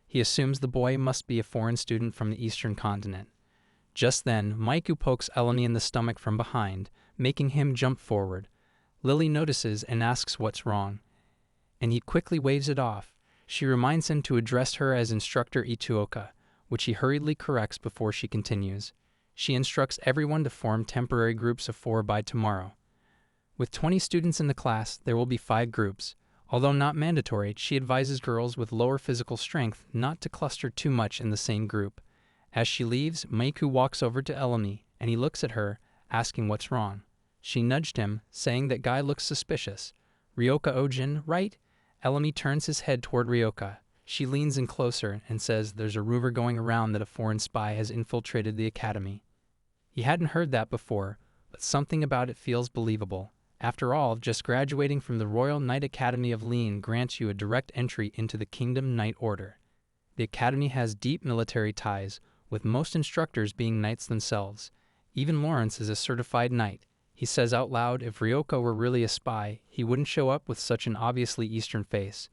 He assumes the boy must be a foreign student from the eastern continent. Just then, Maiku pokes Eleni in the stomach from behind, making him jump forward. Lily notices and asks what's wrong, and he quickly waves it off. She reminds him to address her as Instructor Ituoka, which he hurriedly corrects before she continues. She instructs everyone to form temporary groups of 4 by tomorrow. With 20 students in the class, there will be 5 groups. Although not mandatory, she advises girls with lower physical strength not to cluster too much in the same group. As she leaves, Maiku walks over to Eleni, and he looks at her, asking what's wrong. She nudged him, saying that guy looks suspicious. Ryoka Ojin, right? Eleni turns his head toward Ryoka. She leans in closer and says there's a rumor going around that a foreign spy has infiltrated the academy. He hadn't heard that before, but something about it feels believable. After all, just graduating from the Royal Knight Academy of Lean grants you a direct entry into the Kingdom Knight Order. The academy has deep military ties, with most instructors being knights themselves. Even Lawrence is a certified knight. He says out loud if Ryoko were really a spy, he wouldn't show up with such an obviously Eastern face.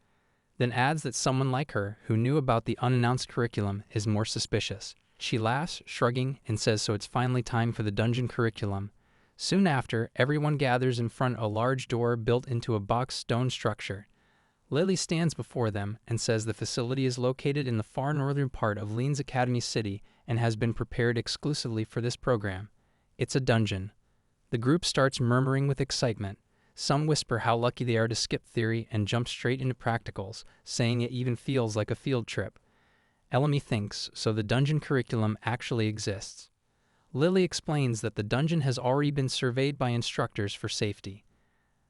Then adds that someone like her, who knew about the unannounced curriculum, is more suspicious. She laughs, shrugging, and says so it's finally time for the dungeon curriculum. Soon after, everyone gathers in front of a large door built into a boxed stone structure. Lily stands before them and says the facility is located in the far northern part of Lean's Academy City and has been prepared exclusively for this program. It's a dungeon. The group starts murmuring with excitement. Some whisper how lucky they are to skip theory and jump straight into practicals, saying it even feels like a field trip. Elamy thinks, so the dungeon curriculum actually exists. Lily explains that the dungeon has already been surveyed by instructors for safety.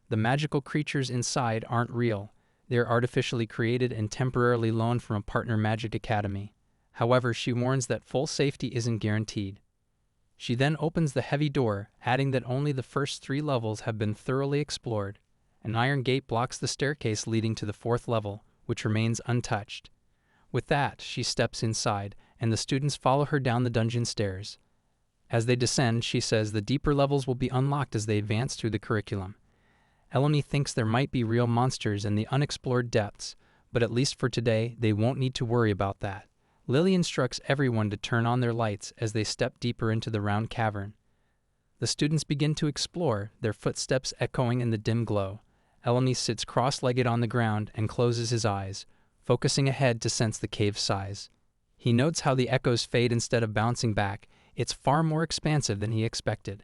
The magical creatures inside aren't real. They are artificially created and temporarily loaned from a partner magic academy. However, she warns that full safety isn't guaranteed. She then opens the heavy door, adding that only the first 3 levels have been thoroughly explored. An iron gate blocks the staircase leading to the 4th level, which remains untouched. With that, she steps inside, and the students follow her down the dungeon stairs. As they descend, she says the deeper levels will be unlocked as they advance through the curriculum. Elamy thinks there might be real monsters in the unexplored depths, but at least for today, they won't need to worry about that. Lily instructs everyone to turn on their lights as they step deeper into the round cavern. The students begin to explore, their footsteps echoing in the dim glow. Elamy sits cross-legged on the ground and closes his eyes, focusing ahead to sense the cave's size. He notes how the echoes fade instead of bouncing back. It's far more expansive than he expected.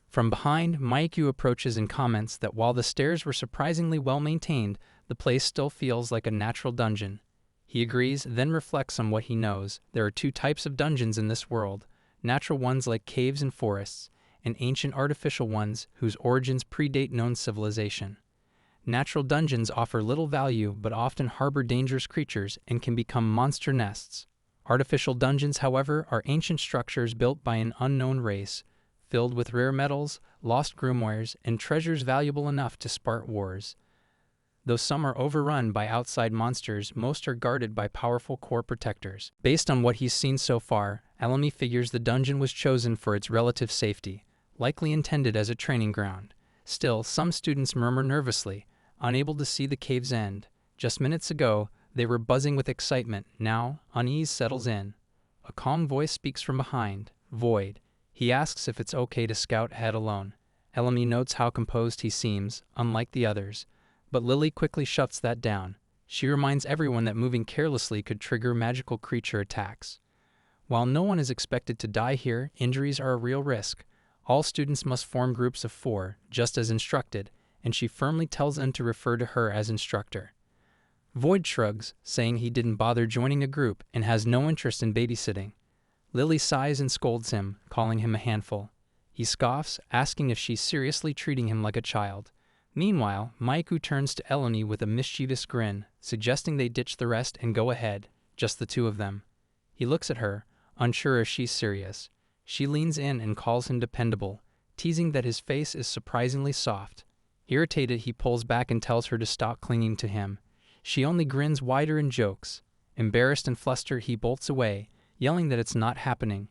From behind, Mizu approaches and comments that while the stairs were surprisingly well maintained, the place still feels like a natural dungeon. He agrees, then reflects on what he knows. There are 2 types of dungeons in this world, natural ones like caves and forests, and ancient artificial ones whose origins predate known civilization. Natural dungeons offer little value but often harbor dangerous creatures and can become monster nests. Artificial dungeons, however, are ancient structures built by an unknown race, filled with rare metals, lost grimoires, and treasures valuable enough to spark wars. Though some are overrun by outside monsters, most are guarded by powerful core protectors. Based on what he's seen so far, Elamy figures the dungeon was chosen for its relative safety, likely intended as a training ground. Still, some students murmur nervously, unable to see the cave's end. Just minutes ago, they were buzzing with excitement. Now, unease settles in. A calm voice speaks from behind. Void. He asks if it's okay to scout ahead alone. Elamy notes how composed he seems, unlike the others. But Lily quickly shuts that down. She reminds everyone that moving carelessly could trigger magical creature attacks. While no one is expected to die here, injuries are a real risk. All students must form groups of 4, just as instructed, and she firmly tells them to refer to her as instructor. Void shrugs, saying he didn't bother joining a group and has no interest in babysitting. Lily sighs and scolds him, calling him a handful. He scoffs, asking if she's seriously treating him like a child. Meanwhile, Mizu turns to Elamy with a mischievous grin, suggesting they ditch the rest and go ahead, just the 2 of them. He looks at her, unsure if she's serious. She leans in and calls him dependable, teasing that his face is surprisingly soft. Irritated, he pulls back and tells her to stop clinging to him. She only grins wider and jokes. Embarrassed and flustered, he bolts away, yelling that it's not happening.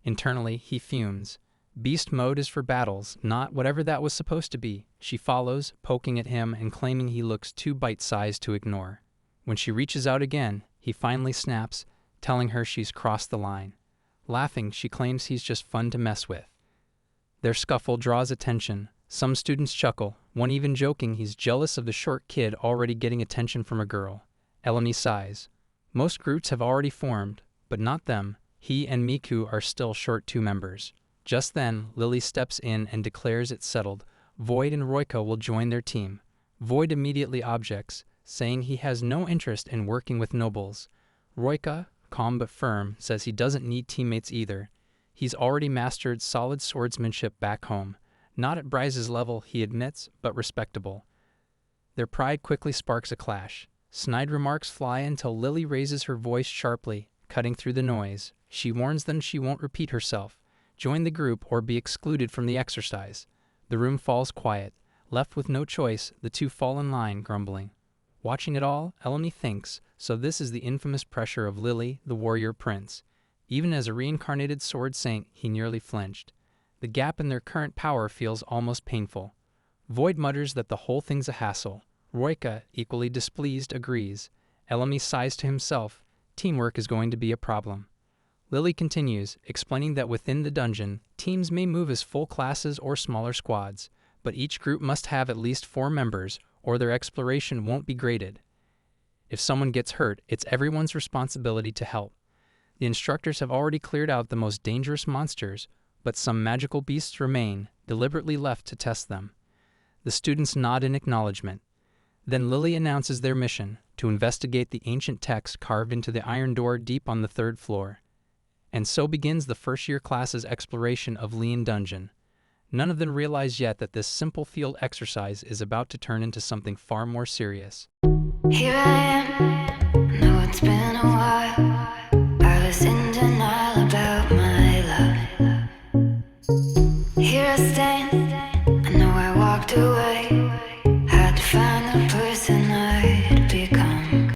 Internally, he fumes. Beast mode is for battles, not whatever that was supposed to be. She follows, poking at him and claiming he looks too bite-sized to ignore. When she reaches out again, he finally snaps, telling her she's crossed the line. Laughing, she claims he's just fun to mess with. Their scuffle draws attention. Some students chuckle, one even joking he's jealous of the short kid already getting attention from a girl. Elamy sighs. Most groups have already formed, but not them. He and Mizu are still short 2 members. Just then, Lily steps in and declares it's settled. Void and Roika will join their team. Void immediately objects, saying he has no interest in working with nobles. Roika, calm but firm, says he doesn't need teammates either. He's already mastered solid swordsmanship back home. Not at Bryce's level, he admits, but respectable. Their pride quickly sparks a clash. Snide remarks fly until Lily raises her voice sharply, cutting through the noise. She warns them she won't repeat herself, join the group, or be excluded from the exercise. The room falls quiet. Left with no choice, the 2 fall in line, grumbling. Watching it all, Elamy thinks, so this is the infamous pressure of Lily, the warrior prince. Even as a reincarnated sword saint, he nearly flinched. The gap in their current power feels almost painful. Void mutters that the whole thing's a hassle. Roika, equally displeased, agrees. Elemi sighs to himself. Teamwork is going to be a problem. Lily continues, explaining that within the dungeon, teams may move as full classes or smaller squads, but each group must have at least 4 members, or their exploration won't be graded. If someone gets hurt, it's everyone's responsibility to help. The instructors have already cleared out the most dangerous monsters, but some magical beasts remain, deliberately left to test them. The students nod in acknowledgement. Then Lily announces their mission, to investigate the ancient text carved into the iron door deep on the 3rd floor. And so begins the first-year class's exploration of Lian Dungeon. None of them realize yet that this simple field exercise is about to turn into something far more serious. Here I am.